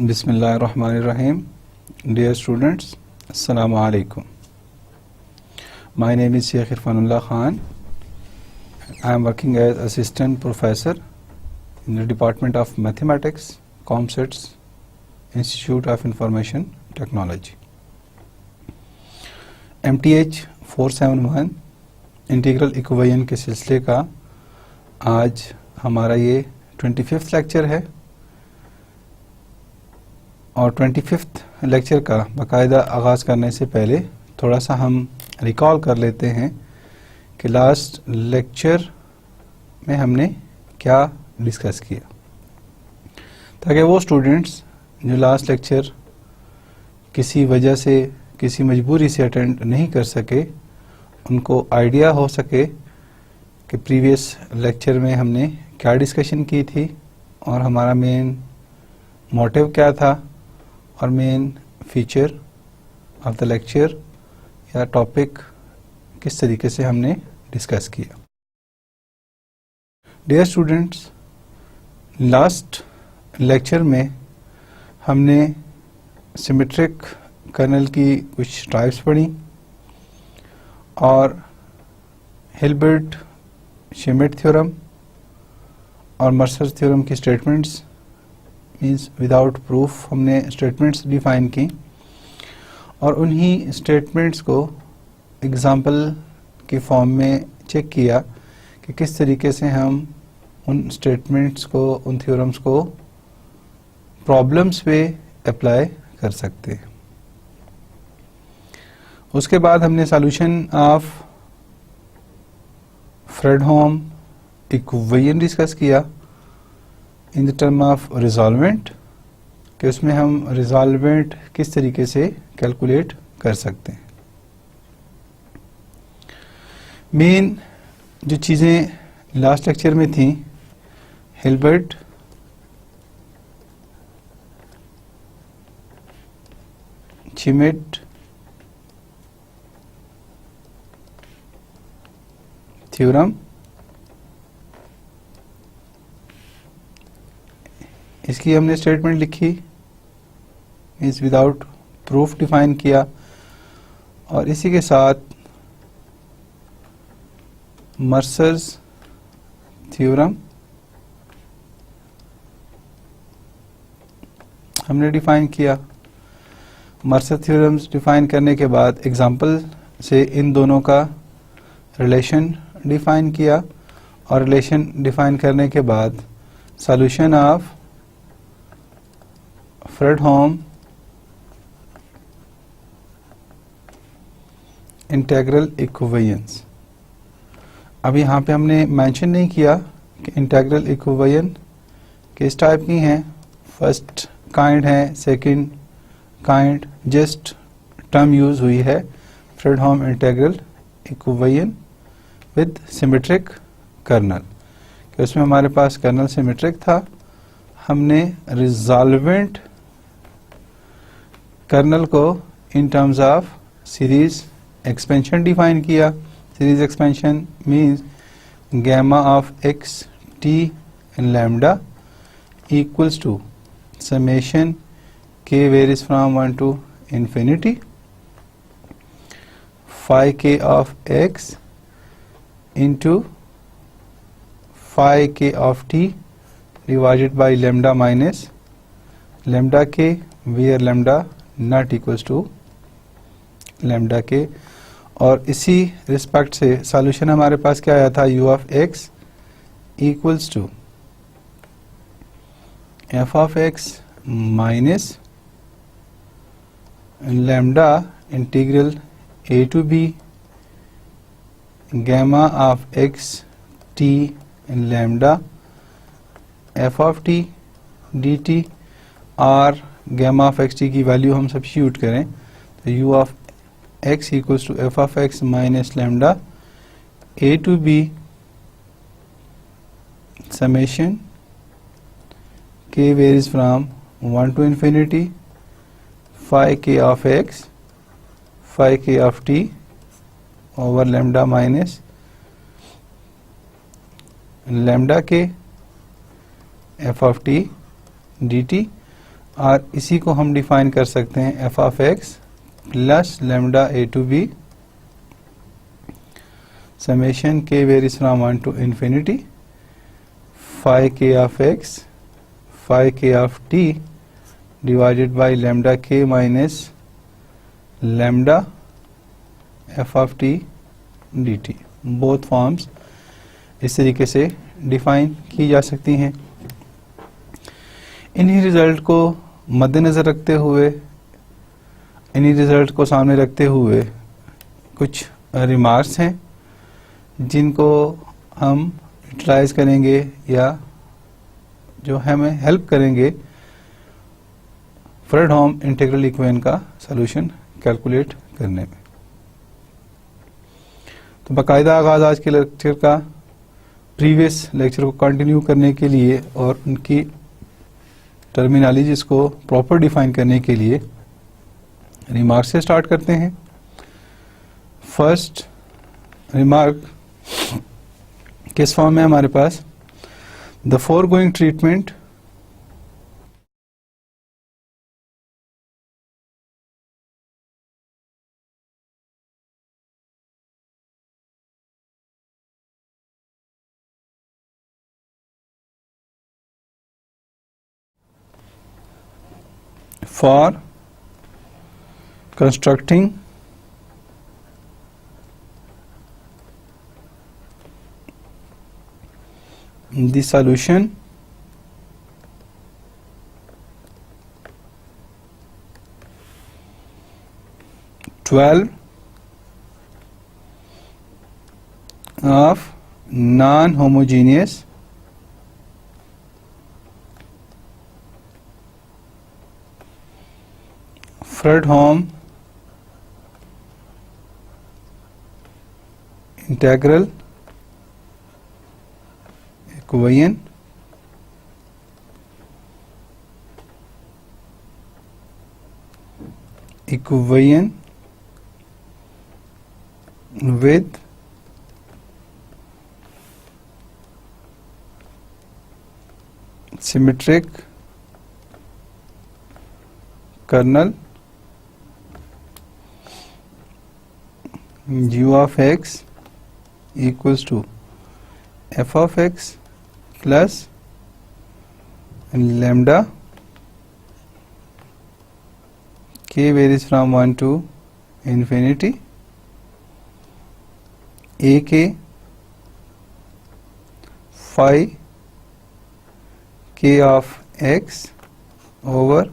Bismillahirrahmanirrahim. Dear students, Assalamu alaikum. My name is Sheikh Irfanullah Khan. I am working as assistant professor in the Department of Mathematics, ComSets, Institute of Information Technology. MTH 471 integral equation के सिलसिले का आज हमारा ये 25th lecture है और 25th lecture का बाकायदा आगाज़ करने से पहले थोड़ा सा हम रिकॉल कर लेते हैं कि लास्ट लेक्चर में हमने क्या डिस्कस किया, ताकि वो स्टूडेंट्स जो लास्ट लेक्चर किसी वजह से किसी मजबूरी से अटेंड नहीं कर सके उनको आइडिया हो सके कि प्रीवियस लेक्चर में हमने क्या डिस्कशन की थी और हमारा मेन मोटिव क्या था और main feature of the lecture या टॉपिक किस तरीके से हमने डिस्कस किया। डियर स्टूडेंट्स, लास्ट लेक्चर में हमने सिमेट्रिक कर्नल की कुछ टाइप्स पढ़ी और हिल्बर्ट शेमिट थ्योरम और मर्सर थ्योरम की स्टेटमेंट्स मीन्स विदाउट प्रूफ हमने स्टेटमेंट्स डिफाइन की और उन्हीं स्टेटमेंट्स को एग्जाम्पल के फॉर्म में चेक किया कि किस तरीके से हम उन स्टेटमेंट्स को, उन थ्योरम्स को प्रॉब्लम्स पे अप्लाई कर सकते हैं। उसके बाद हमने solution of Fredholm equation discuss किया इन द टर्म ऑफ रिजॉल्वेंट, कि उसमें हम रिजॉल्वेंट किस तरीके से कैलकुलेट कर सकते हैं। मेन जो चीज़ें लास्ट लेक्चर में थी, हिल्बर्ट शेमिट थ्योरम, इसकी हमने स्टेटमेंट लिखी, मीन्स विदाउट प्रूफ डिफाइन किया और इसी के साथ मर्सर्स थ्योरम हमने डिफाइन किया। मर्सर थ्योरम्स डिफाइन करने के बाद एग्जाम्पल से इन दोनों का रिलेशन डिफाइन किया और रिलेशन डिफाइन करने के बाद solution of Fredholm integral equations. अब यहाँ पे हमने मेंशन नहीं किया कि इंटीग्रल इक्वेशन किस टाइप की हैं, फर्स्ट काइंड है, second kind, just term use हुई है Fredholm integral equation with symmetric kernel, कि उसमें हमारे पास कर्नल सिमेट्रिक था। हमने रिजॉल्वेंट कर्नल को in terms of series expansion define किया। Series expansion means gamma of X T and lambda equals to summation K varies from 1 to infinity phi k of x into phi k of t divided by lambda minus lambda k, where lambda not equals to lambda k। और इसी respect से solution हमारे पास क्या आया था, u of x equals to f of x minus lambda integral a to b gamma of x t and lambda f of t dt, और gamma of x t की वैल्यू हम substitute करें तो u of x equals to f of x minus lambda a to b summation k varies from 1 to infinity phi k of x phi k of t over lambda minus lambda k f of t dt। और इसी को हम define कर सकते हैं F of X plus lambda A to B summation K varies from 1 to infinity phi k of x phi k of t divided by lambda k minus lambda f of t dt. Both forms इस तरीके से define की जा सकती हैं. इन्हीं result को मद्देनज़र रखते हुए, इन्हीं रिजल्ट को सामने रखते हुए कुछ रिमार्क्स हैं जिनको हम यूटिलाइज करेंगे या जो हमें हेल्प करेंगे फ्रेडहोम इंटीग्रल इक्वेशन का सॉल्यूशन कैलकुलेट करने में. तो बाकायदा आगाज आज के लेक्चर का प्रीवियस लेक्चर को कंटिन्यू करने के लिए और उनकी टर्मिनोलॉजीज को प्रॉपर डिफाइन करने के लिए रिमार्क से स्टार्ट करते हैं. फर्स्ट रिमार्क किस फॉर्म में हमारे पास, the foregoing treatment for constructing the solution twelve of non-homogeneous Fredholm integral equation with symmetric kernel u of x equals to f of x plus lambda k varies from 1 to infinity a k phi k of x over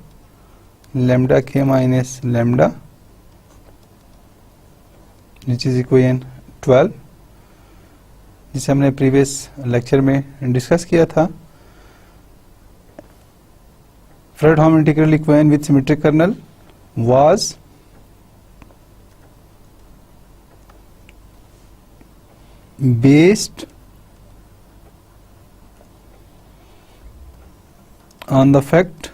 lambda k minus lambda which is equation 12 जिसे हमने previous lecture में discuss किया था. Fredholm integral equation with symmetric kernel was based on the fact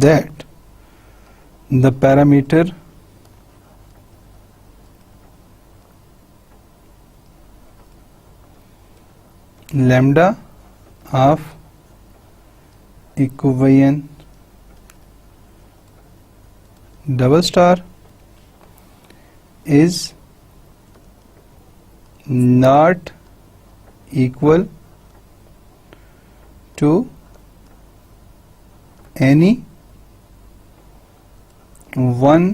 that the parameter lambda of equation double star is not equal to any one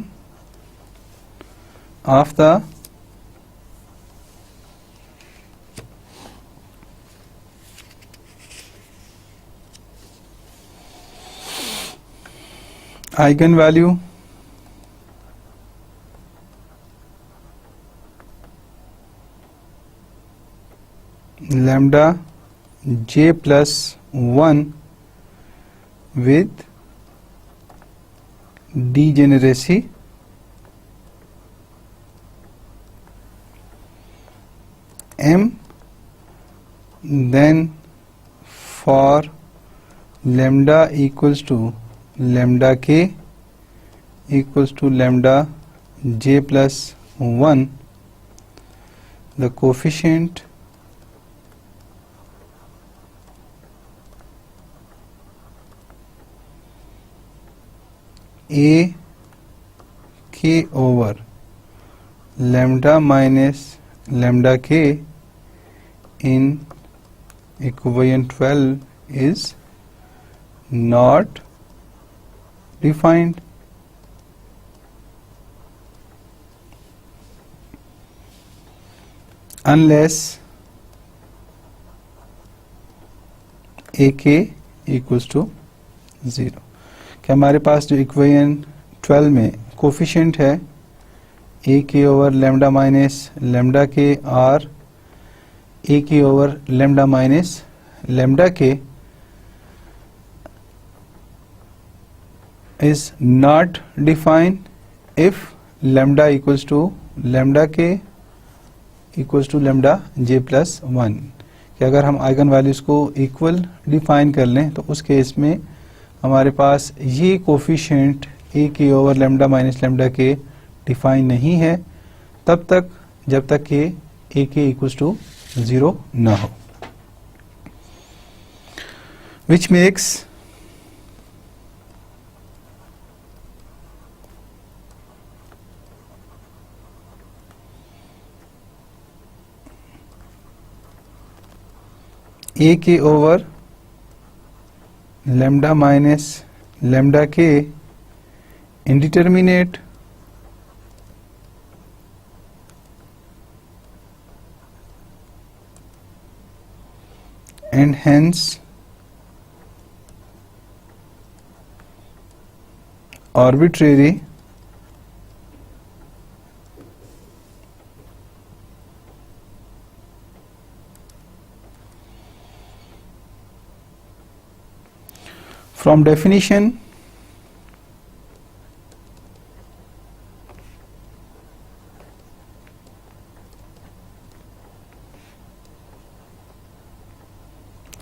of the eigenvalue lambda j plus 1 with degeneracy m, then for lambda equals to lambda k equals to lambda j plus 1, the coefficient a k over lambda minus lambda k in equation 12 is not defined. Unless ak equals to 0. कि हमारे पास जो equation 12 में coefficient है ए के over lambda minus lambda के और ए के over lambda minus lambda के is not defined if lambda equals to lambda k equals to lambda j plus 1. कि अगर हम आइगन वैल्यूज को इक्वल डिफाइन कर लें तो उस केस में हमारे पास ये कोफिशिएंट ए के ओवर लेमडा माइनस लेमडा के डिफाइन नहीं है तब तक जब तक कि ए के इक्वल्स टू 0 ना हो, which makes ए के over lambda minus lambda k indeterminate and hence arbitrary from definition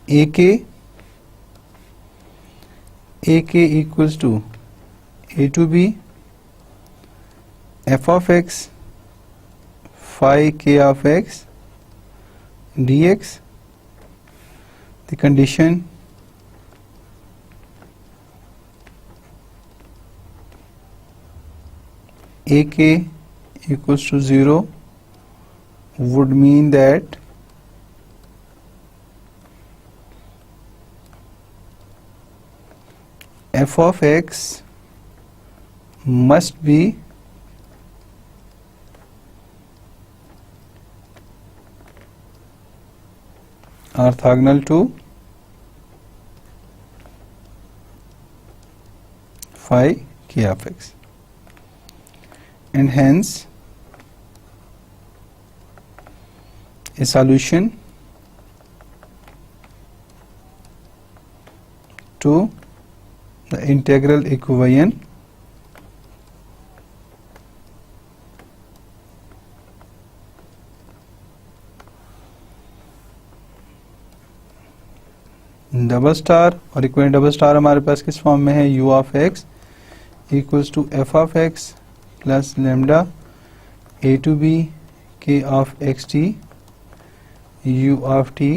ak equals to a to b f of x phi k of x dx. The condition ak equals to 0 would mean that f of x must be orthogonal to phi k of x, and hence a solution to the integral equation double star, और equation double star हमारे पास किस form में है, u of x equals to f of x plus lambda a to b k of xt u of t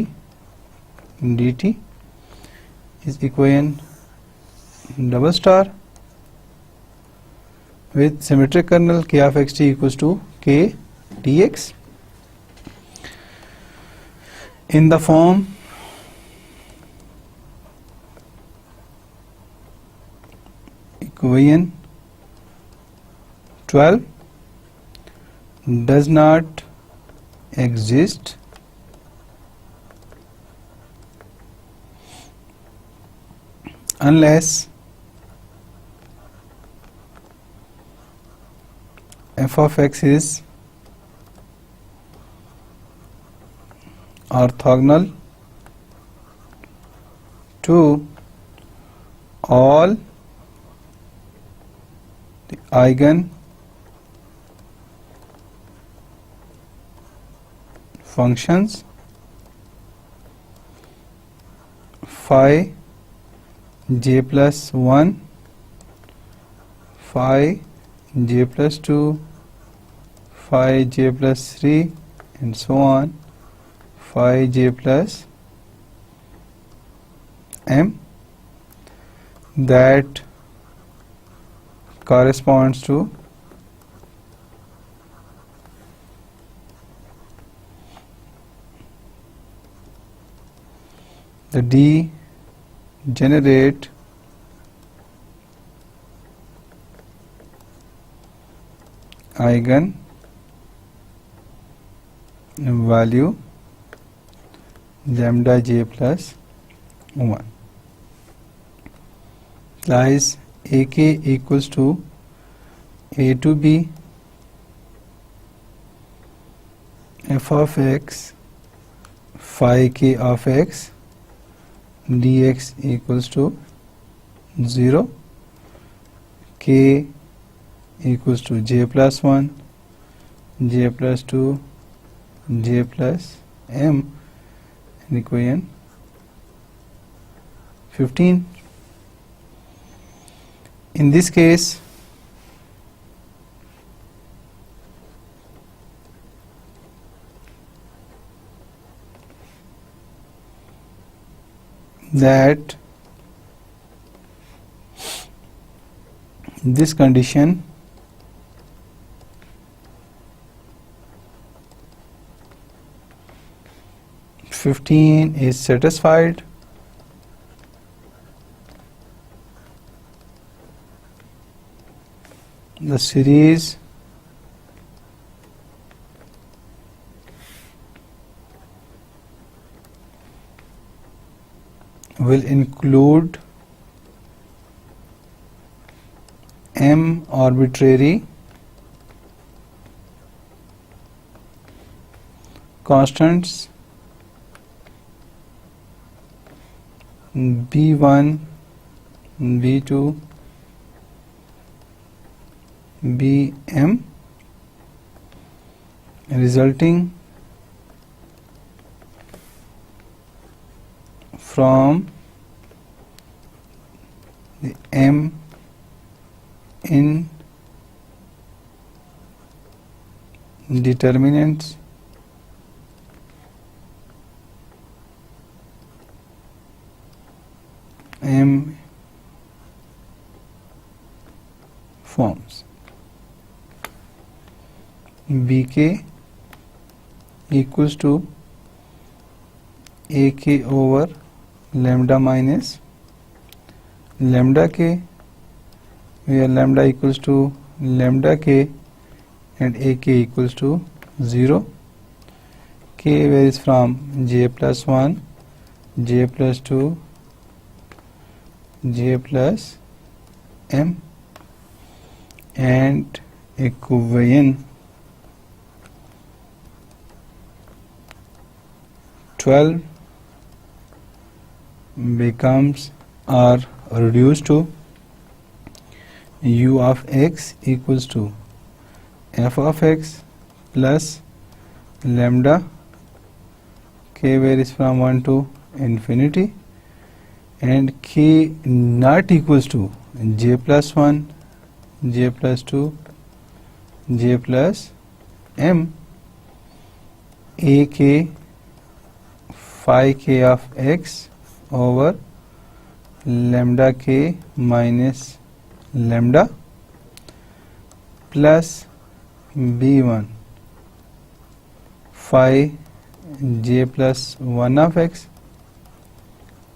dt is equation double star with symmetric kernel k of xt equals to k dx in the form equation 12 does not exist unless f of x is orthogonal to all the eigen functions phi j plus 1, phi j plus 2, phi j plus 3 and so on, phi j plus m, that corresponds to the degenerate eigen value lambda j plus 1 lies ak equals to a to b f of x phi k of x dx equals to 0, k equals to j plus 1, j plus 2, j plus m, and equation 15. In this case, that this condition is satisfied, the series will include m arbitrary constants b1, b2, bm resulting from the m indeterminates m forms. bk equals to ak over lambda minus lambda k, where lambda equals to lambda k and ak equals to 0, k varies from j plus 1, j plus 2, j plus m, and equation 12 becomes or reduced to u of x equals to f of x plus lambda, k varies from 1 to infinity, and k not equals to j plus 1, j plus 2, j plus m, ak phi k of x over lambda k minus lambda plus b1 phi j plus 1 of x,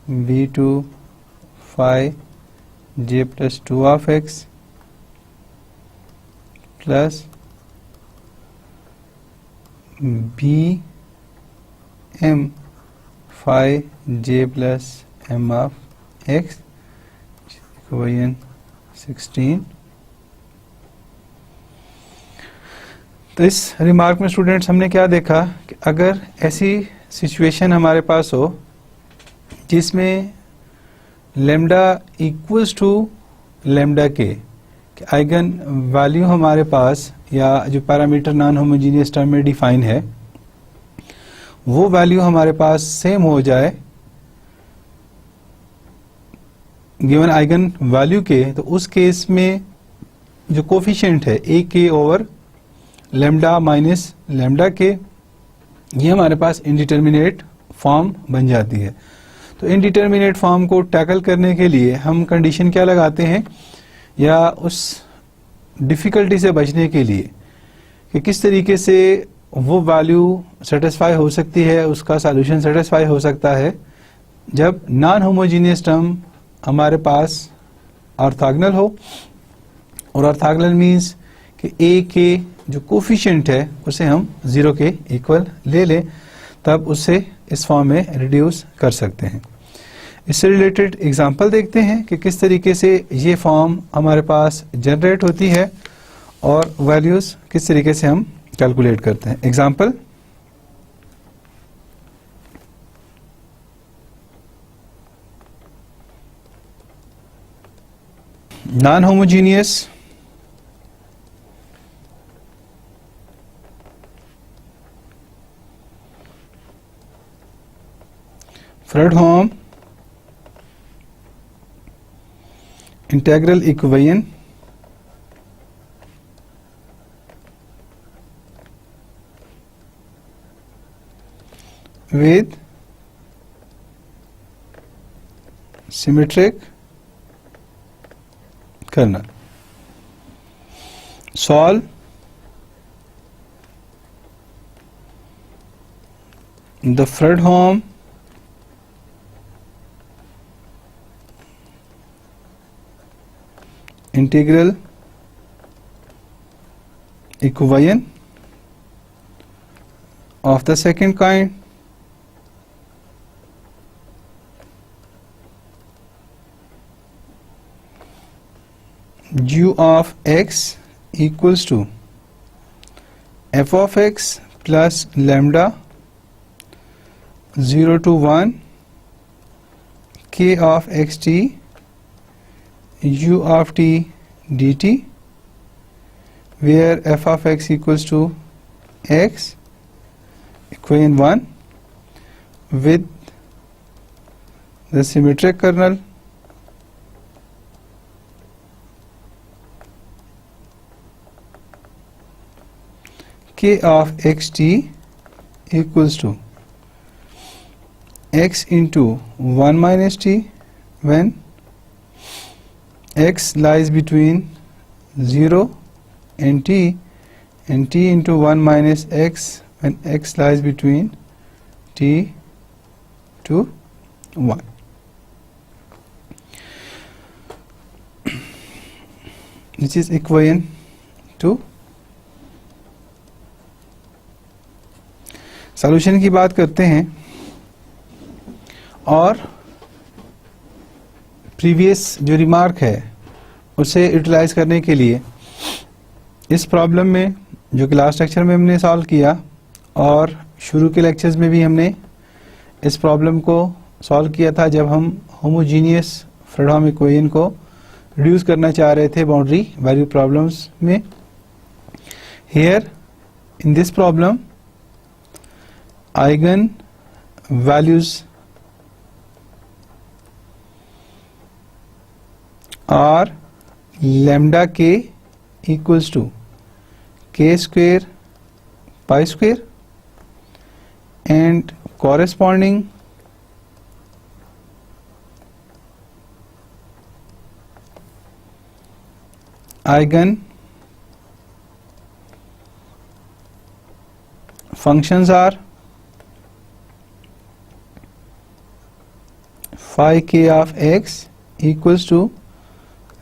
b2 phi j plus 2 of x plus bm phi j plus m of x, equation 16. तो इस remark में students हमने क्या देखा कि अगर ऐसी situation हमारे पास हो जिसमें लेम्डा इक्वल्स टू लेम्डा के आइगन वैल्यू हमारे पास या जो पैरामीटर नॉन होमोजीनियस टर्म में डिफाइन है वो वैल्यू हमारे पास सेम हो जाए गिवन आइगन वैल्यू के, तो उस केस में जो कोफिशिएंट है ए के ओवर लेम्डा माइनस लेम्डा के, ये हमारे पास इनडिटर्मिनेट फॉर्म बन जाती है। तो इनडिटर्मिनेट फॉर्म को टैकल करने के लिए हम कंडीशन क्या लगाते हैं, या उस डिफ़िकल्टी से बचने के लिए कि किस तरीके से वो वैल्यू सेटिस्फाई हो सकती है, उसका सॉल्यूशन सेटिस्फाई हो सकता है जब नॉन होमोजीनियस टर्म हमारे पास ऑर्थोगोनल हो। और ऑर्थोगोनल मीन्स कि ए के जो कोफिशिएंट है उसे हम 0 के इक्वल ले लें, तब उसे इस फॉर्म में रिड्यूस कर सकते हैं। इससे रिलेटेड एग्जांपल देखते हैं कि किस तरीके से ये फॉर्म हमारे पास जनरेट होती है और वैल्यूज़ किस तरीके से हम कैलकुलेट करते हैं। Example, non homogeneous Fredholm integral equation with symmetric kernel. Solve the Fredholm integral equation of the second kind u of x equals to f of x plus lambda 0 to 1 k of xt u of t dt, where f of x equals to x, equation 1, with the symmetric kernel k of xt equals to x into 1 minus t when x lies between 0 and t into 1 minus x when x lies between t to 1. This is equation 2. Solution की बात करते हैं और previous जो remark है उसे utilise करने के लिए इस प्रॉब्लम में जो कि लास्ट लेक्चर में हमने सॉल्व किया और शुरू के लेक्चर्स में भी हमने इस प्रॉब्लम को सॉल्व किया था जब हम होमोजीनियस फ्रेडहोम इक्वेशन को रिड्यूस करना चाह रहे थे बाउंड्री वैल्यू प्रॉब्लम्स में। Here in this problem eigen values are lambda k equals to k square pi square and corresponding eigen functions are phi k of x equals to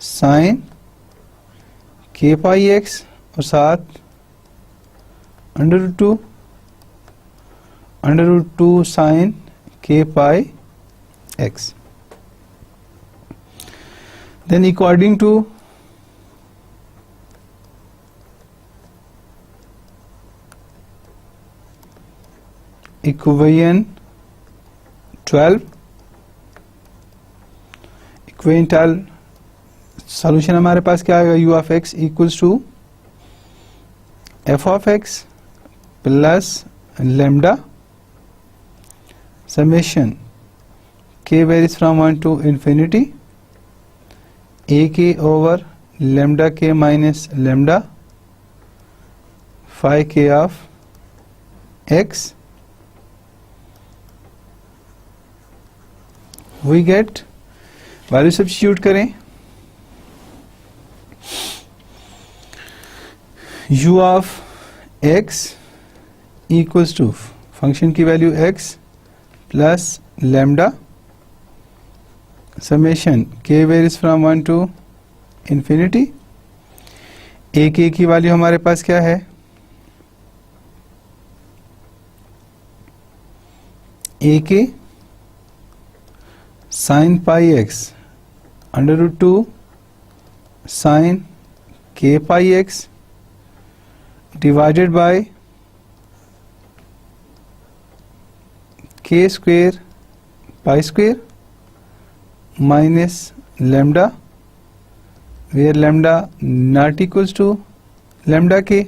sine k pi x और साथ √2 sine k pi x। Then according to equation 12, equation 12 solution हमारे पास क्या आएगा, u of x equals to f of x plus lambda summation k varies from 1 to infinity a k over lambda k minus lambda phi k of x। We get value substitute करें u of x equals to function की value x plus lambda summation k varies from 1 to infinity. a की value हमारे पास क्या है, a K sine pi x under root 2 sine k pi x divided by k square pi square minus lambda where lambda not equals to lambda K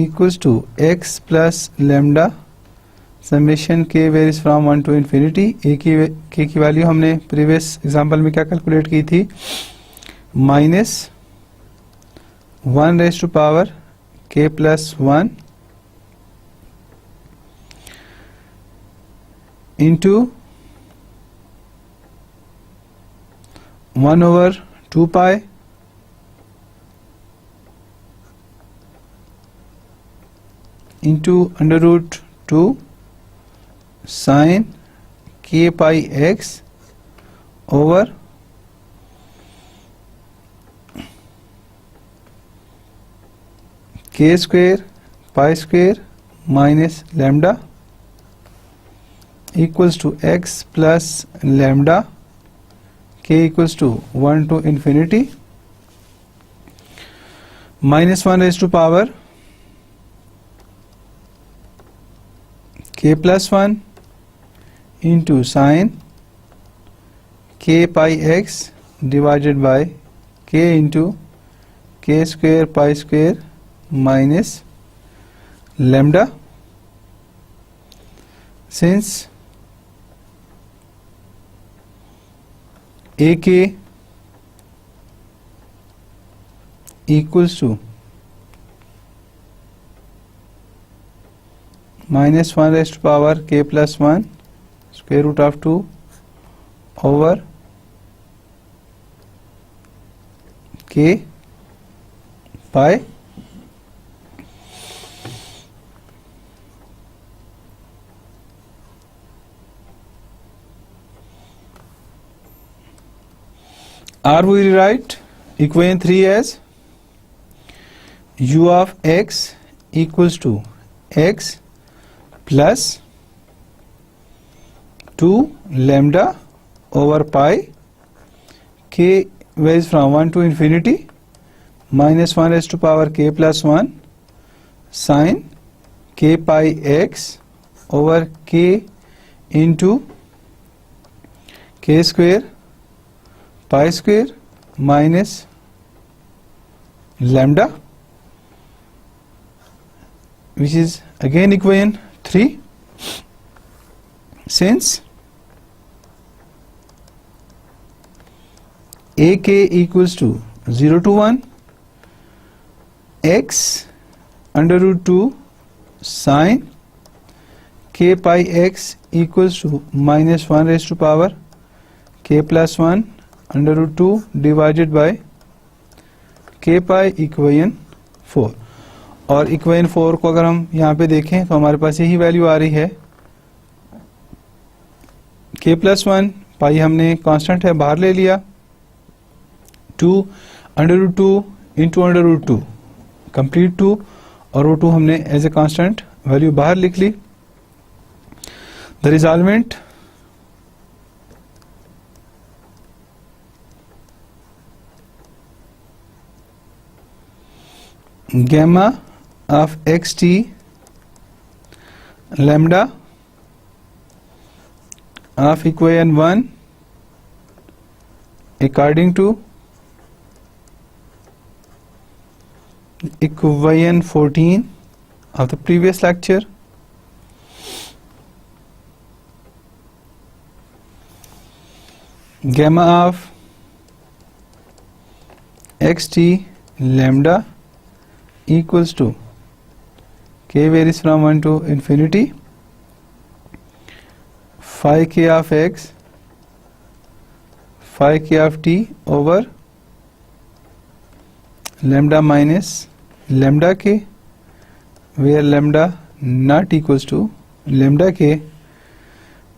equals to x plus lambda summation k varies from 1 to infinity. a की value हमने previous example में क्या calculate की थी, minus 1 raise to power k plus 1 into 1 over 2 pi into under root 2 sine k pi x over k square pi square minus lambda equals to x plus lambda k equals to 1 to infinity minus 1 raise to power k plus 1 into sine k pi x divided by k into k square pi square minus lambda. Since a k equals to minus 1 raise to power k plus 1 square root of 2 over k pi or we rewrite equation 3 as u of x equals to x plus 2 lambda over pi k varies from 1 to infinity minus 1 raised to power k plus 1 sin k pi x over k into k square pi square minus lambda, which is again equation 3. Since ak equals to 0 to 1, x under root 2 sin k pi x equals to minus 1 raised to power k plus 1 under root 2 divided bye k pi equation 4। और equation 4 को अगर हम यहाँ पे देखें तो हमारे पास यही वैल्यू आ रही है, k प्लस 1 पाई हमने कांस्टेंट है बाहर ले लिया, 2 under root 2 into under root 2 complete 2 और वो 2 हमने एज ए कांस्टेंट वैल्यू बाहर लिख ली। The resolvent gamma of xt lambda of equation 1 according to equation 14 of the previous lecture gamma of xt lambda equals to k varies from 1 to infinity phi k of x phi k of t over lambda minus lambda k, where lambda not equals to lambda k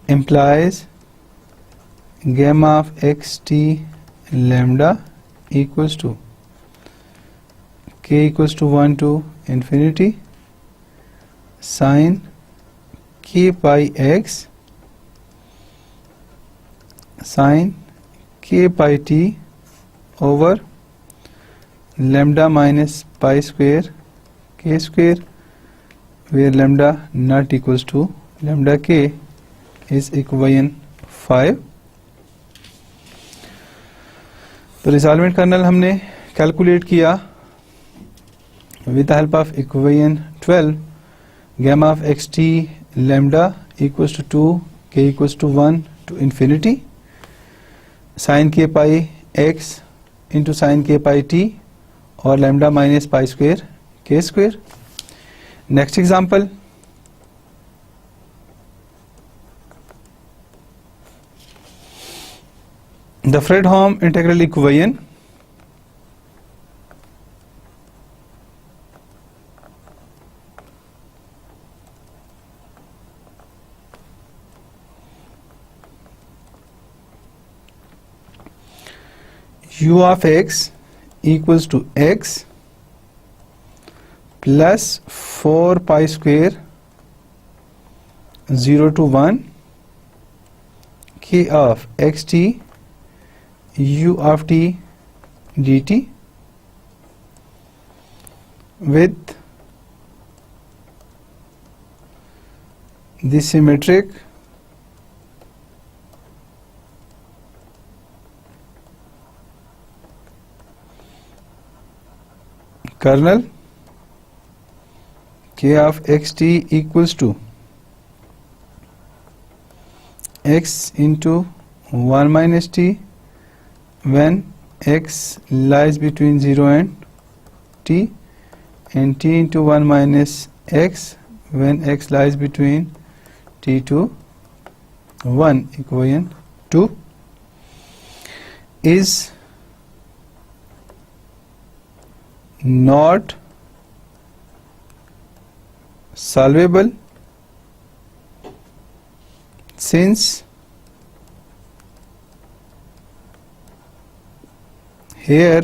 implies gamma of xt lambda equals to k equals to 1 to infinity sin k pi x sin k pi t over lambda minus pi square k square, where lambda not equals to lambda k is equation 5. तो रिजॉल्वेंट colonel हमने calculate किया with the help of equation 12. Gamma of xt lambda equals to 2, k equals to 1 to infinity, sin k pi x into sin k pi t or lambda minus pi square k square. Next example. The Fredholm integral equation u of x equals to x plus 4 pi square 0 to 1 k of xt u of t dt with the symmetric kernel k of xt equals to x into 1 minus t when x lies between 0 and t, and t into 1 minus x when x lies between t to 1, equation 2, is not solvable since here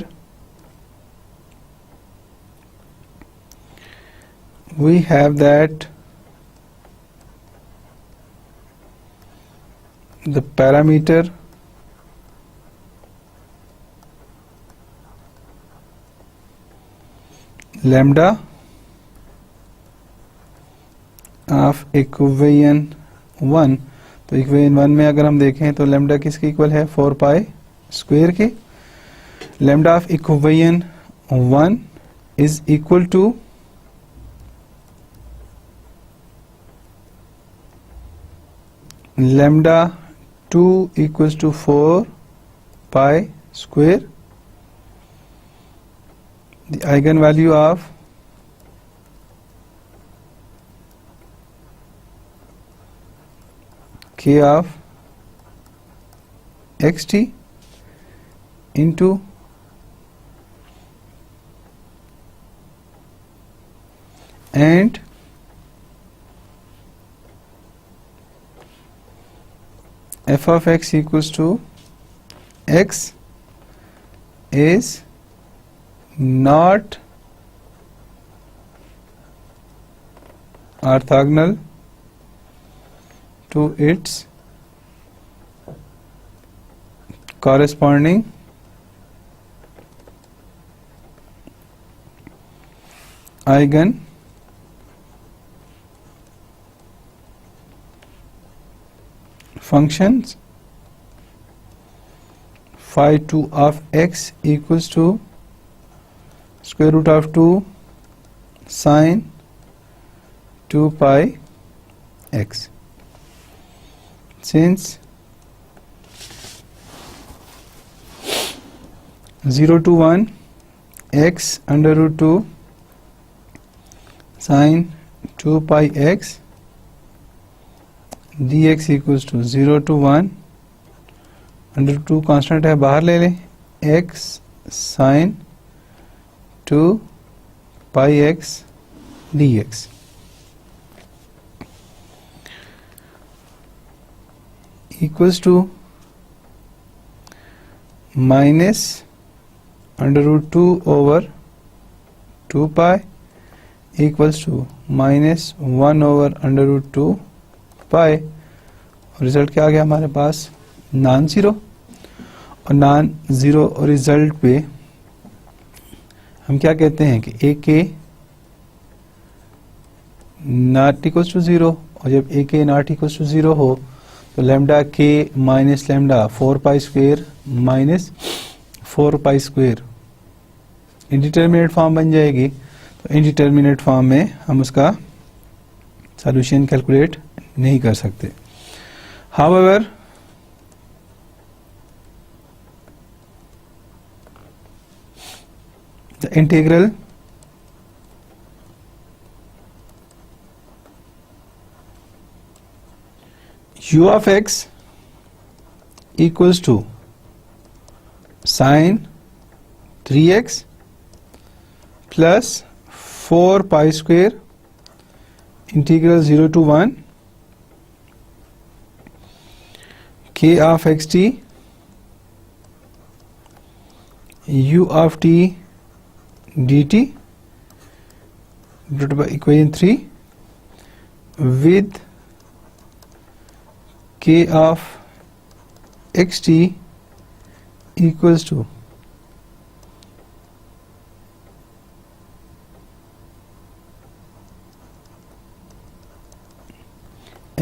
we have that the parameter lambda of equation 1. तो equation 1 में अगर हम देखें तो lambda किसके equal है 4 pi square के. Lambda of equation 1 is equal to lambda 2 equals to 4 pi square. The eigenvalue of k of xt into and f of x equals to x is not orthogonal to its corresponding eigen functions. Phi 2 of x equals to square root of 2 sine 2 pi x. Since 0 to 1 x under root 2 sine 2 pi x dx equals to 0 to 1 under 2 constant है बाहर ले लें x sin 2 pi x dx. Equals to minus under root 2 over 2 pi equals to minus 1 over under root 2 pi. Result क्या आ गया हमारे पास? Non zero. और नॉन ज़ीरो रिजल्ट पे हम क्या कहते हैं कि ए के नॉट इक्वल्स टू ज़ीरो. और जब ए के नॉट इक्वल्स टू ज़ीरो हो तो लैम्डा के minus lambda 4 pi square minus 4 pi square indeterminate form बन जाएगी. तो इंडिटरमिनेट फॉर्म में हम उसका सॉल्यूशन कैलकुलेट नहीं कर सकते. However, the integral u of x equals to sine 3x plus 4 pi square integral 0 to 1 k of xt u of t dt divided by equation 3 with k of xt equals to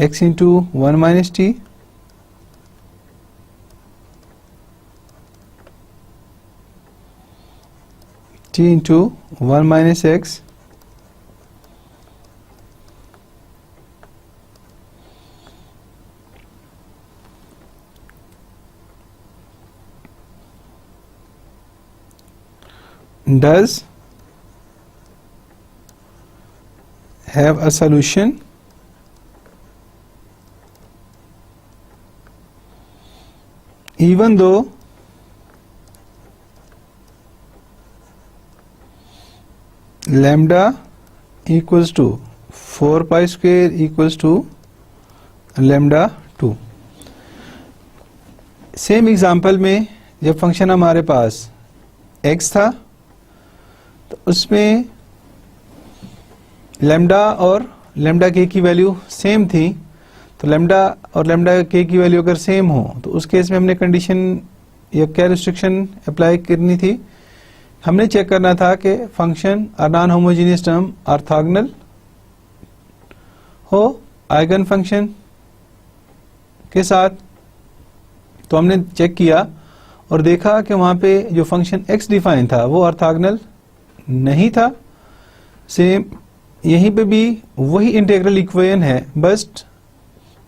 x into 1 minus t t into 1 minus x does have a solution even though lambda equals to 4 pi square equals to lambda 2. Same example में जब function हमारे पास x था तो उसमें lambda और lambda के की value same थी. तो लैम्डा और लैम्डा के की वैल्यू अगर सेम हो तो उस केस में हमने कंडीशन या क्या रिस्ट्रिक्शन अप्लाई करनी थी? हमने चेक करना था कि फंक्शन और नॉन होमोजेनियस टर्म ऑर्थोगोनल हो आइगन फंक्शन के साथ. तो हमने चेक किया और देखा कि वहां पे जो फंक्शन x डिफाइन था वो ऑर्थोगोनल नहीं था. सेम यहीं पे भी वही इंटीग्रल इक्वेशन है, बस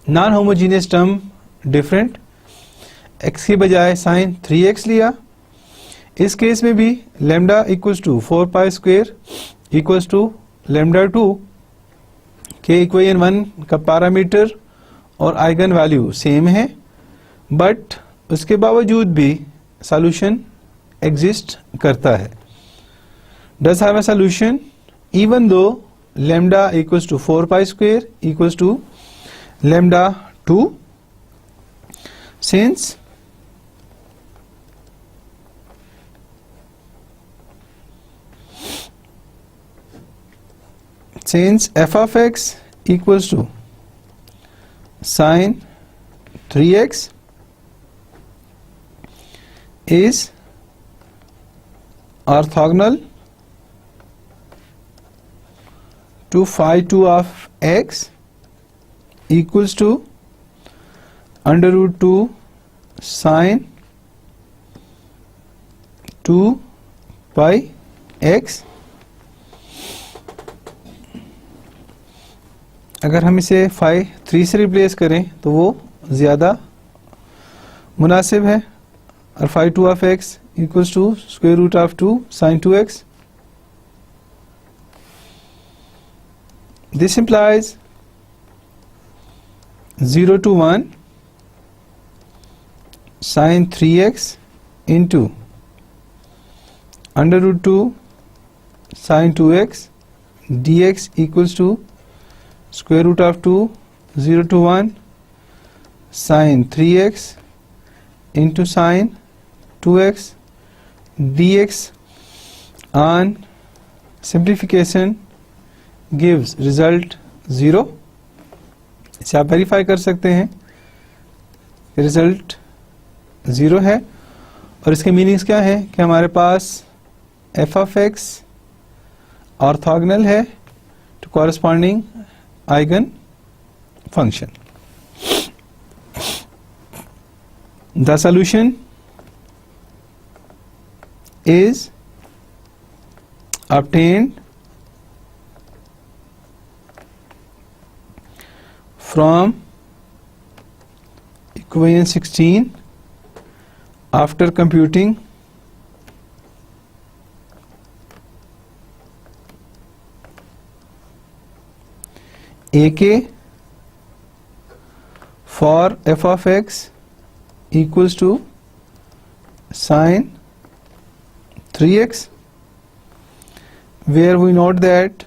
non homogeneous term different. x के बजाय साइन 3x लिया. इस केस में भी lambda equals to 4 pi square equals to lambda 2 के इक्वेशन 1 का पैरामीटर और आइगन वैल्यू सेम है, बट उसके बावजूद भी सॉल्यूशन एग्जिस्ट करता है. Does have a solution even though lambda equals to 4 pi square equals to lambda 2 since f of x equals to sine 3x is orthogonal to phi 2 of x equals to under root 2 sine 2 pi x. अगर हम इसे phi 3 से replace करें तो वो ज़्यादा मुनासिब है. और phi 2 of x equals to square root of 2 sin 2x. This implies 0 to 1 sin 3x into under root 2 sin 2x dx equals to square root of 2 0 to 1 sin 3x into sin 2x dx on simplification gives result 0. इसे आप verify कर सकते हैं, result 0 है। और इसके meanings क्या है कि हमारे पास f of x ऑर्थोगोनल है to corresponding eigen function. The solution is obtained from equation 16 after computing AK for f of x equals to sin 3x, where we note that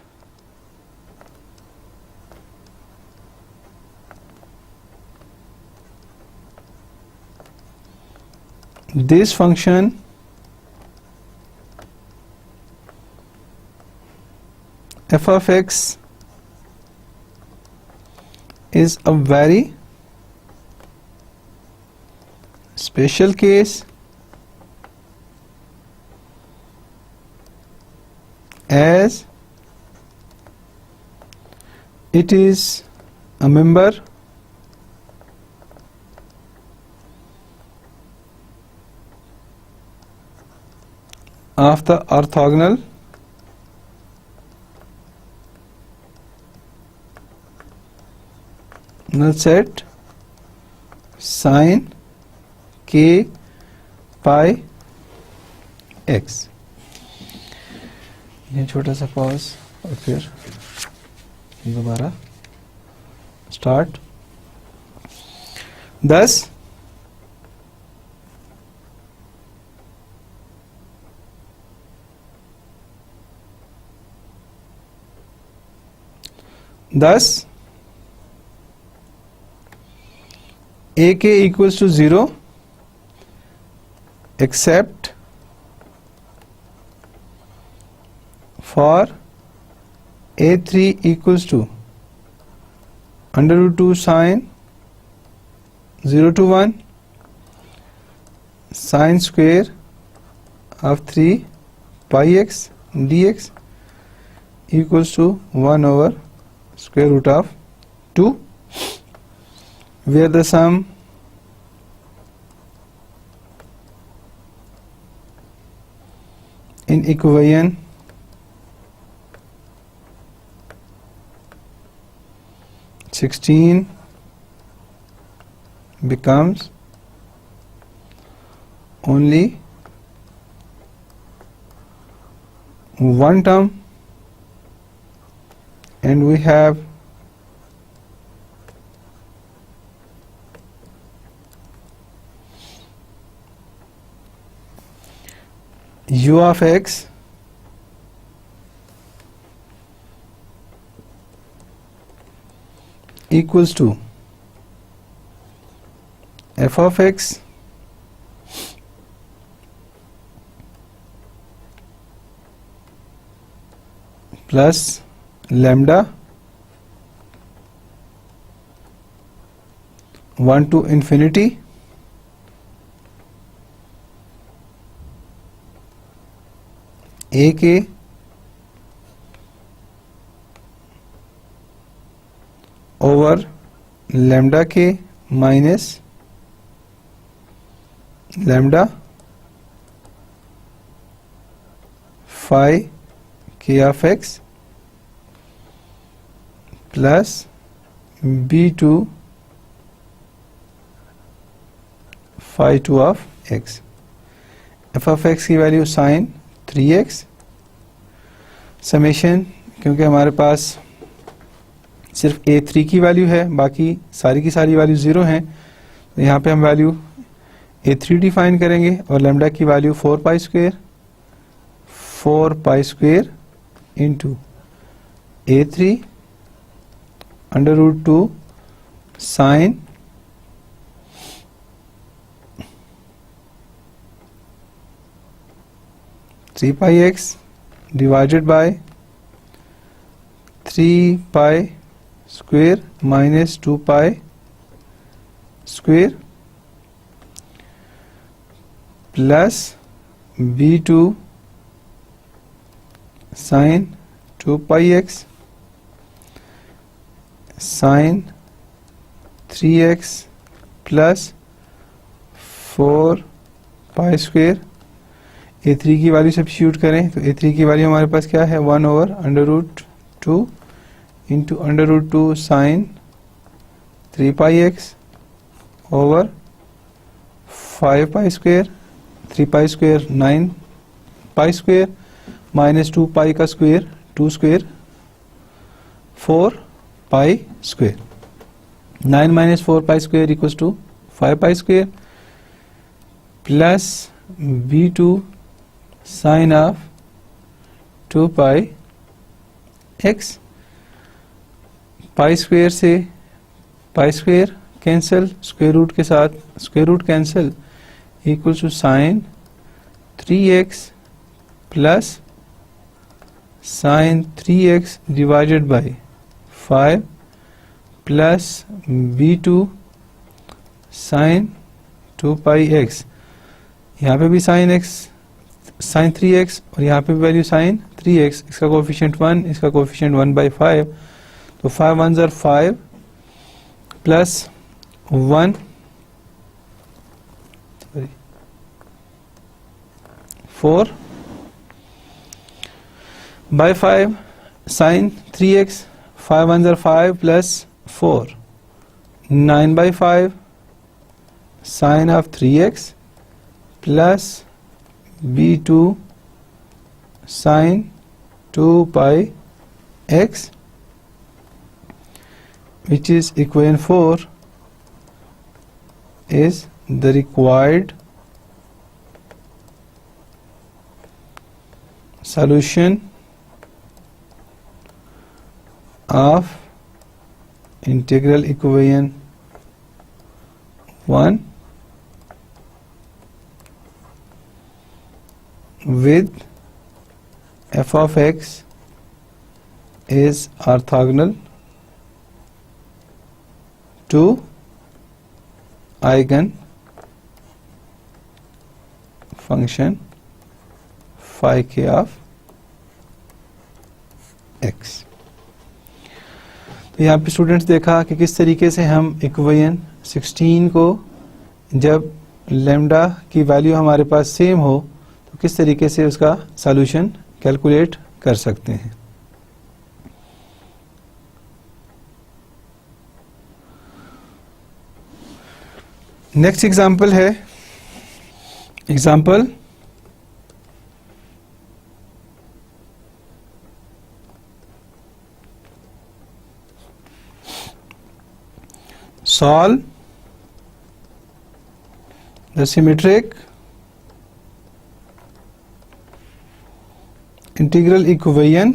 this function f of x is a very special case as it is a member of the orthogonal set sin k pi x। ये छोटा सा pause और फिर दोबारा start. thus AK equals to 0 except for A3 equals to under root 2 sin 0 to 1 sin square of 3 pi x dx equals to 1 over square root of 2, where the sum in equation (16) becomes only one term, and we have u of x equals to f of x plus lambda 1 to infinity AK over lambda k minus lambda phi k of x plus b2 phi 2 of x। f of x की value sin 3x summation, क्योंकि हमारे पास सिर्फ A3 की value है, बाकी सारी की सारी वैल्यू 0 हैं, तो यहाँ पे हम वैल्यू A3 डिफाइन करेंगे और लैम्डा की value 4 pi square into a3 under root 2 sine 3 pi x divided by 3 pi square minus 2 pi square plus b2 sine 2 pi x sine 3x plus 4 pi square। a3 की value substitute करें तो a3 की value हमारे पास क्या है 1 over under root 2 into under root 2 sine 3 pi X over 5 pi square 3 pi square 9 pi square minus 2 pi का square 2 square 4 pi square 9 minus 4 pi square equals to 5 pi square plus b2 sine of 2 pi x pi square से pi square cancel square root के साथ square root cancel equals to sine 3x plus sine 3x divided by 5 plus b2 sine 2 pi x यहाँ पे भी sign x sign 3x और यहाँ पे भी वैल्यू साइन 3x इसका कोफिशिएंट 1 इसका कोफिशिएंट 1 बाई 5 तो 5 1s are 5 plus 1 4 by 5 sin 3x 5 1s are 5 plus 4 9 by 5 sin of 3x plus b2 sin 2 pi x which is equation 4 is the required solution of integral equation 1 with f of x is orthogonal to eigen function phi k of x। तो यहाँ पे students देखा कि किस तरीके से हम equation 16 को जब लैम्डा की वैल्यू हमारे पास सेम हो तो किस तरीके से उसका सॉल्यूशन कैलकुलेट कर सकते हैं। नेक्स्ट एग्जाम्पल है example solve the symmetric integral equation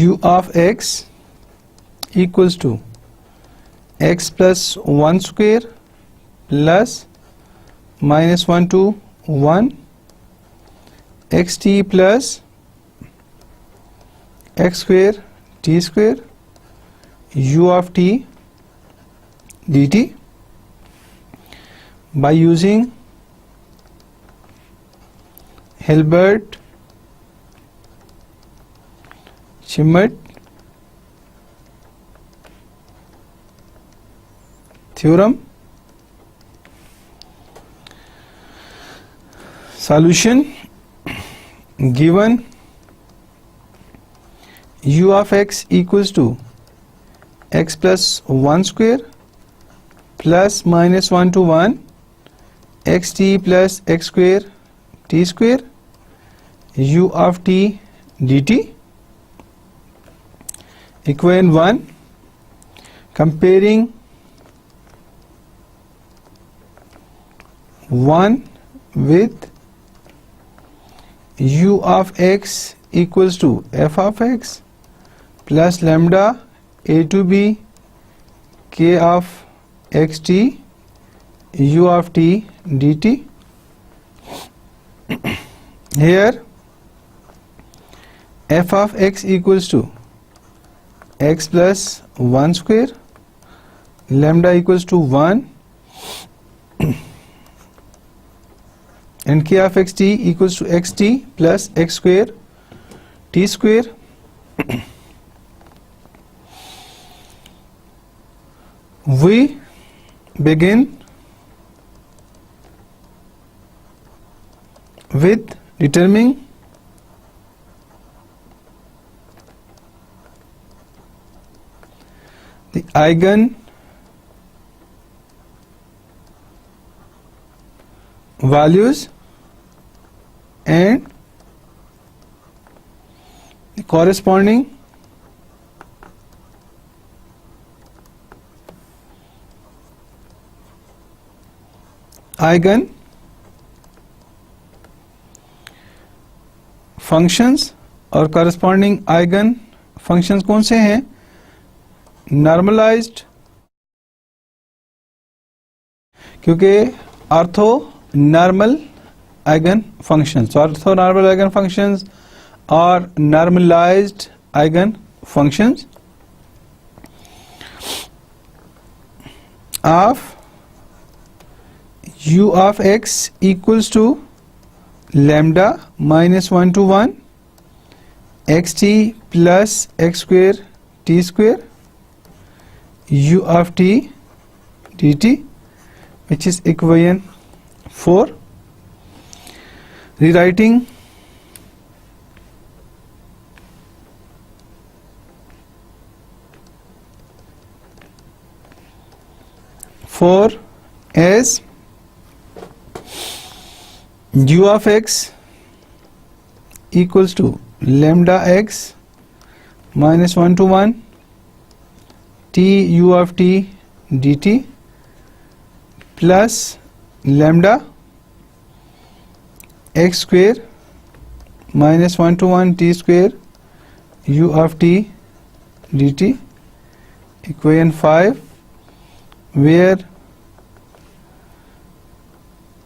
u of x equals to x plus 1 square plus minus 1 to 1 xt plus x square t square u of t dt by using Hilbert-Schmidt theorem। Solution given u of x equals to x plus 1 square plus minus 1 to 1 xt plus x square t square u of t dt। Equation 1 comparing 1 with u of x equals to f of x plus lambda a to b k of xt u of t dt. Here f of x equals to x plus 1 square, lambda equals to 1 and k of xt equals to xt plus x square t square. We begin with determining the eigen values and the corresponding eigen functions. और corresponding eigen functions कौन से हैं? Normalized, क्योंकि ortho normal eigen functions, orthonormal eigen functions or normalized eigen functions of u of x equals to lambda minus 1 to 1 xt plus x square t square u of t dt, which is equation 4. Rewriting for as u of x equals to lambda x minus 1 to 1 t u of t dt plus lambda x square minus 1 to 1 t square u of t dt, equation 5, where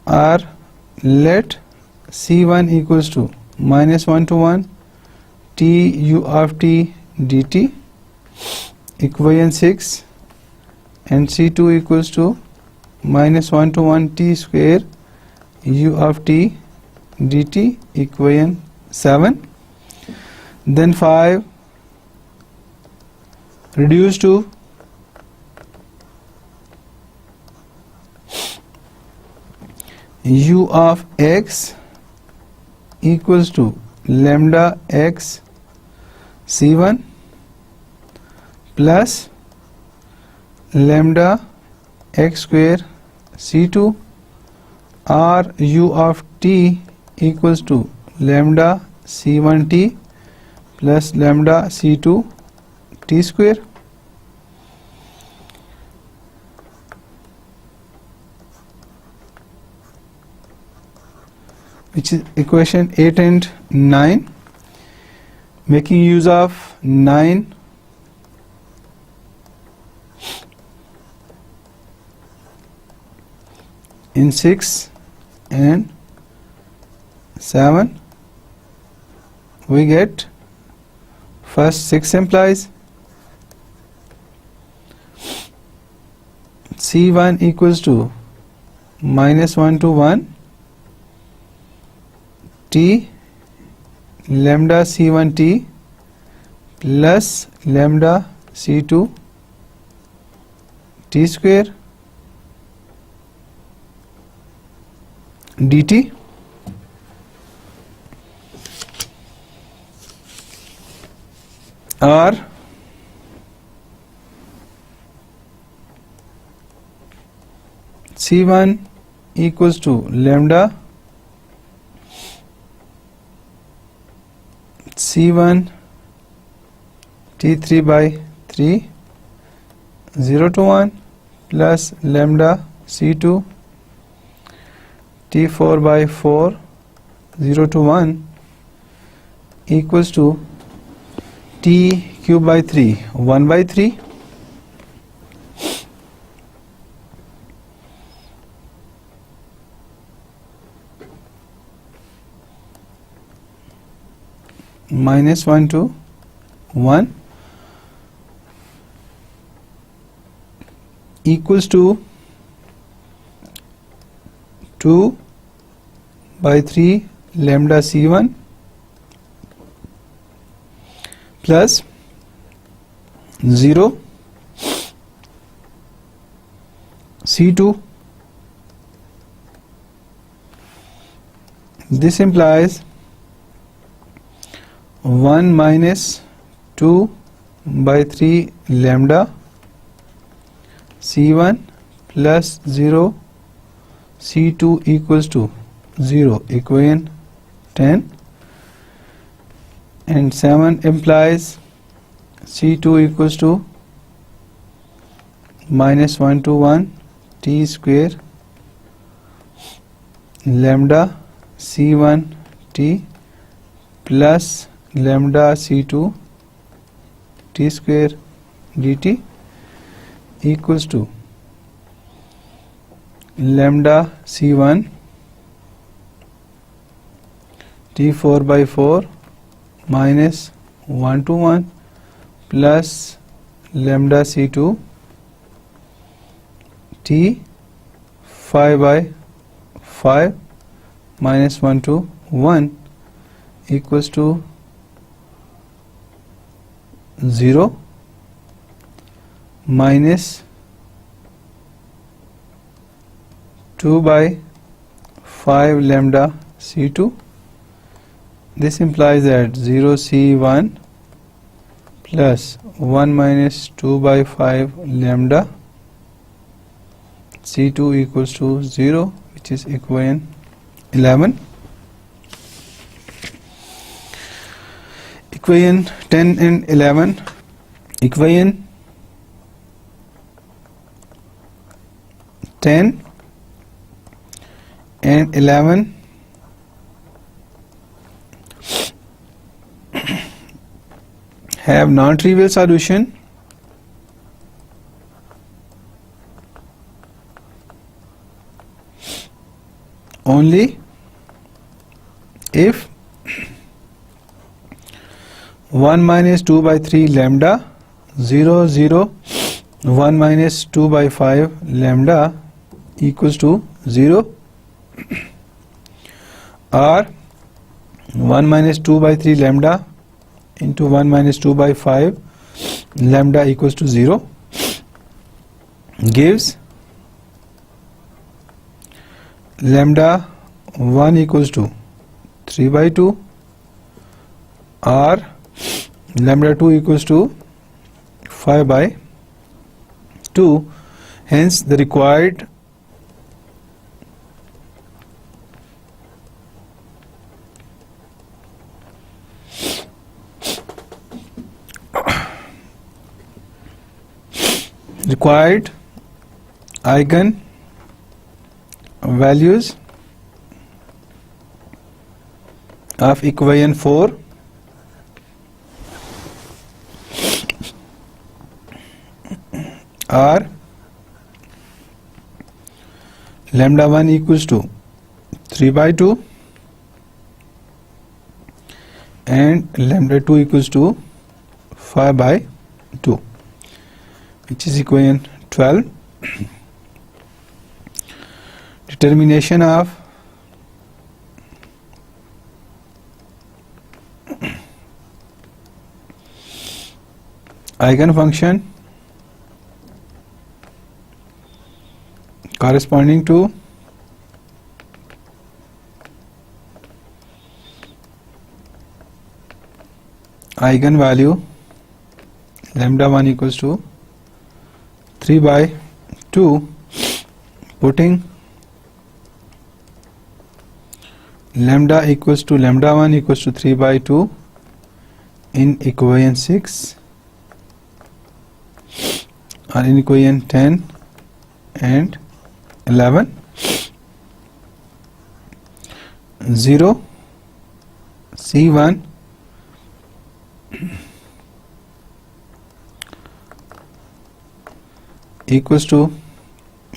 r let c1 equals to minus 1 to 1 t u of t dt, equation 6, and c2 equals to minus 1 to 1 t square u of t dt, equation 7. Then 5 reduced to u of x equals to lambda x c1 plus lambda x square c2 or u of t equals to lambda c1t plus lambda c2 t square. Which is equation 8 and 9. Making use of 9 in 6 and 7, we get first 6 implies c1 equals to minus 1 to 1 t lambda c1 t plus lambda c2 t square dt. Or c1 equals to lambda c1 t3 by 3 0 to 1 plus lambda c2 T4 by 4, 0 to 1 equals to T cube by 3, 1 by 3 minus 1 to 1 equals to 2 by 3 lambda C1 plus 0 C2. This implies 1 minus 2 by 3 lambda C1 plus 0 C2 equals to 0, equation 10, and 7 implies C2 equals to minus 1 to 1 T square lambda C1 T plus lambda C2 T square dt equals to lambda C1 T4 by 4 minus 1 to 1 plus lambda C2 T 5 by 5 minus 1 to 1 equals to 0 minus 2 by 5 lambda C2. This implies that 0 C1 plus 1 minus 2 by 5 lambda C2 equals to 0, which is equation 11. Equation 10 and 11. Equation 10 and 11 have non-trivial solution only if 1 minus 2 by 3 lambda 0 0 1 minus 2 by 5 lambda equals to 0, or 1 minus 2 by 3 lambda into 1 minus 2 by 5 lambda equals to 0 gives lambda 1 equals to 3 by 2 or lambda 2 equals to 5 by 2. Hence the required eigen values of equation 4 are lambda 1 equals to 3 by 2 and lambda 2 equals to 5 by 2, which is equation 12. Determination of eigenfunction corresponding to eigenvalue lambda 1 equals to 3 by 2, putting lambda equals to lambda 1 equals to 3 by 2 in equation 6 or in equation 10 and 11. 0 C1 equals to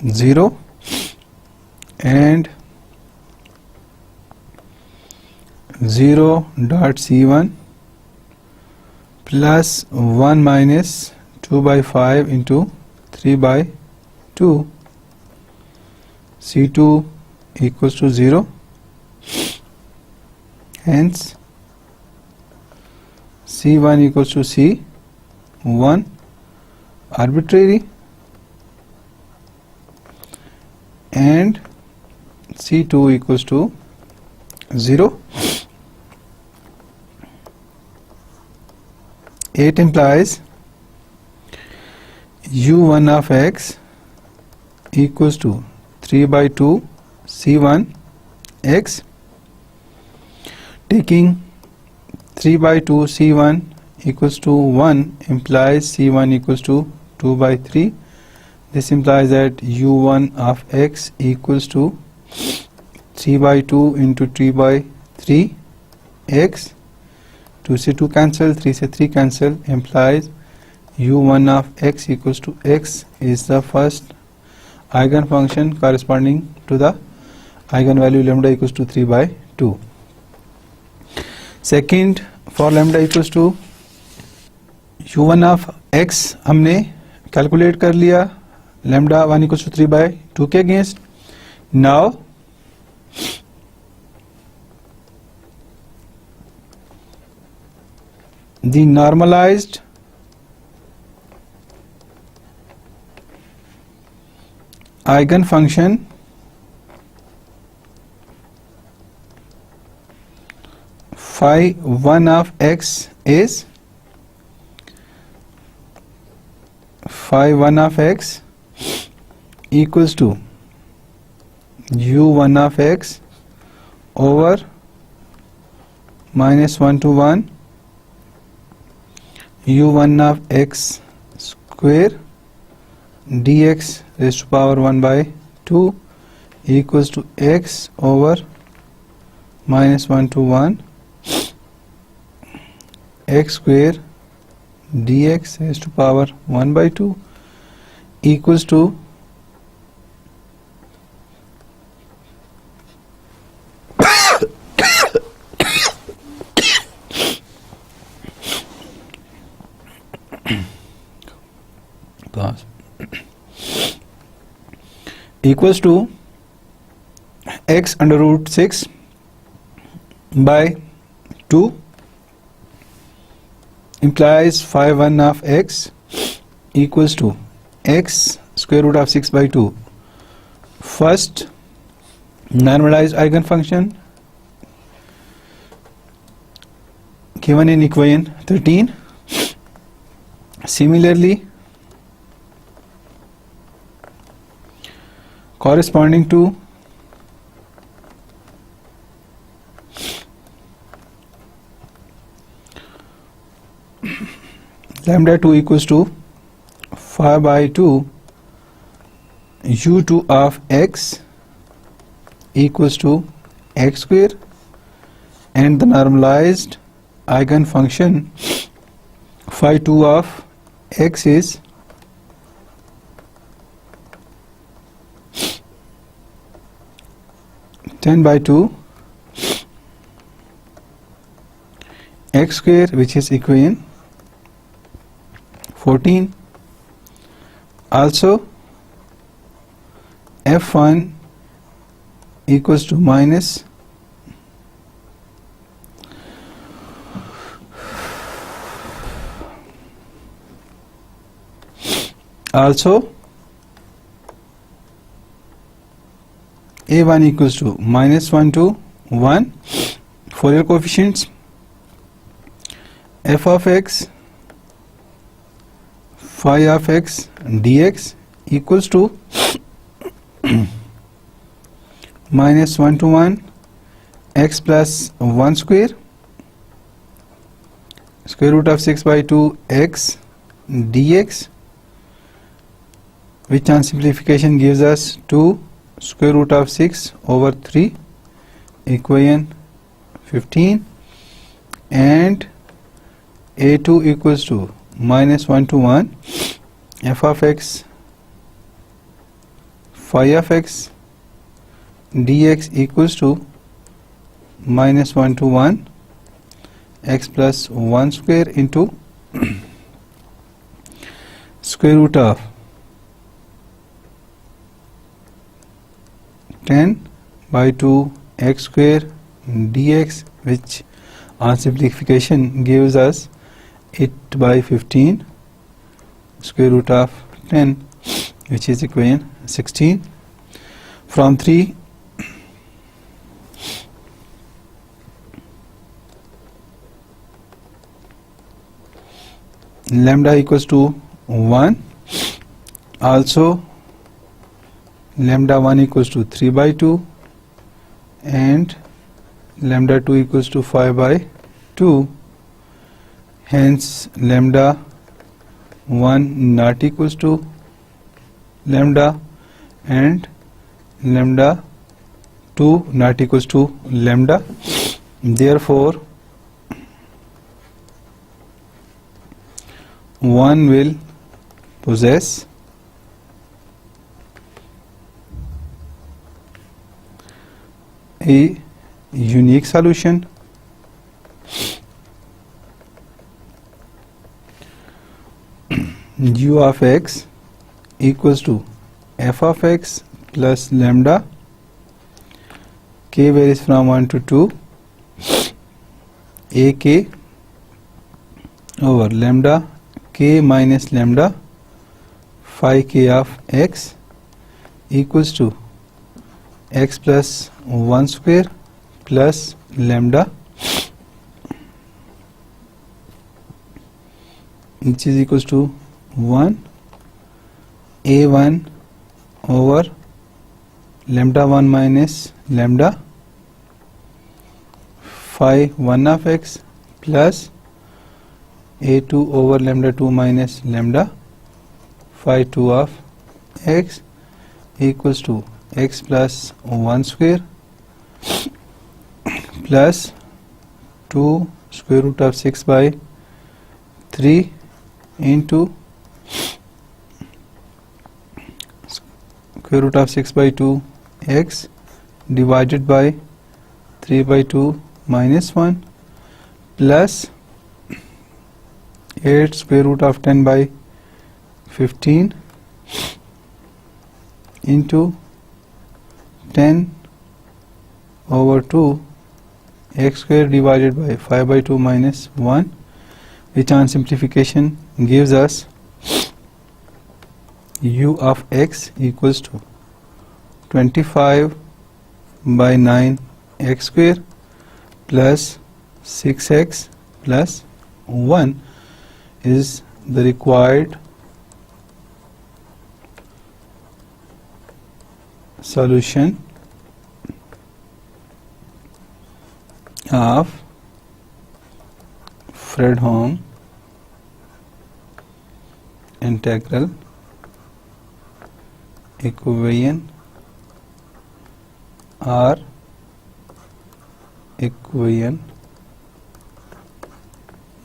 0 and 0 dot C1 plus 1 minus 2 by 5 into 3 by 2, C2 equals to 0, hence C1 equals to C1 arbitrary and C2 equals to 0. It implies u1 of x equals to 3 by 2 C1 x. Taking 3 by 2 C1 equals to 1 implies C1 equals to 2 by 3. This implies that u1 of x equals to 3 by 2 into 3 by 3 x. 2 से 2 cancel, 3 से 3 cancel, implies u1 of x equals to x is the first eigenfunction corresponding to the eigenvalue lambda equals to 3 by 2. Second, for lambda equals to u1 of x हमने calculate कर लिया lambda 1 equals to 3 by 2 के against. Now the normalized eigenfunction phi 1 of x is phi 1 of x equals to u1 of x over minus 1 to 1 u1 of x square dx raised to power 1 by 2 equals to x over minus 1 to 1 x square dx raised to power 1 by 2 equals to equals to x under root 6 by 2 implies phi 1 of x equals to x square root of 6 by 2. First normalized eigenfunction given in equation 13. Similarly, corresponding to lambda 2 equals to phi by 2 u2 of x equals to x square and the normalized eigenfunction phi 2 of x is ten by 2 x square, which is equation 14. Also f1 equals to minus also a1 equals to minus 1 to 1. Fourier coefficients f of x phi of x dx equals to minus 1 to 1 x plus 1 square square root of 6 by 2 x dx, which on simplification gives us 2 square root of 6 over 3 equation 15 and a2 equals to minus 1 to 1 f of x phi of x dx equals to minus 1 to 1 x plus 1 square into square root of 10 by 2 x square dx, which on simplification gives us 8 by 15 square root of 10, which is equation 16. From 3 lambda equals to 1, also lambda 1 equals to 3 by 2 and lambda 2 equals to 5 by 2, hence lambda 1 not equals to lambda and lambda 2 not equals to lambda. Therefore 1 will possess a unique solution u of x equals to f of x plus lambda k varies from 1 to 2 a k over lambda k minus lambda phi k of x equals to x plus 1 square plus lambda, which is equals to 1 a1 over lambda 1 minus lambda phi 1 of x plus a2 over lambda 2 minus lambda phi 2 of x equals to x plus 1 square plus 2 square root of 6 by 3 into square root of 6 by 2 x divided by 3 by 2 minus 1 plus 8 square root of 10 by 15 into 10 over 2 x square divided by 5 by 2 minus 1, which on simplification gives us u of x equals to 25 by 9 x square plus 6x plus 1 is the required solution of Fredholm integral equation or equation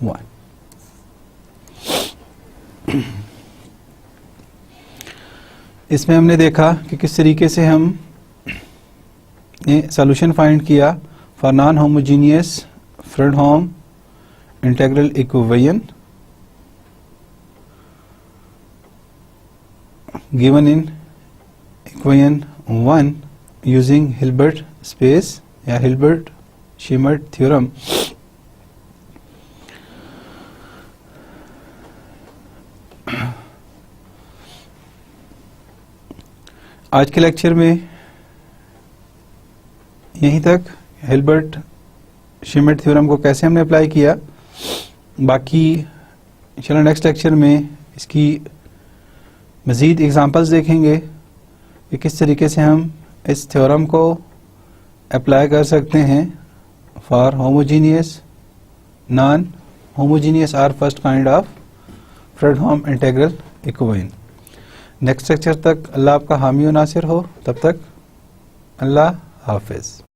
1. इसमें हमने देखा कि किस तरीके से हम ने solution find किया for non homogeneous Fredholm integral equation given in equation 1 using Hilbert space या हिल्बर्ट शिमर्ट थ्योरम. आज के लेक्चर में यहीं तक हिल्बर्ट शिमिट थ्योरम को कैसे हमने अप्लाई किया. बाकी चलो नेक्स्ट लेक्चर में इसकी मज़ीद एग्जांपल्स देखेंगे कि किस तरीके से हम इस थ्योरम को अप्लाई कर सकते हैं फॉर होमोजीनियस, नॉन होमोजीनियस और first kind of Fredholm integral equation. Next lecture तक अल्लाह आपका हामी व नासिर हो. तब तक अल्लाह हाफिज़.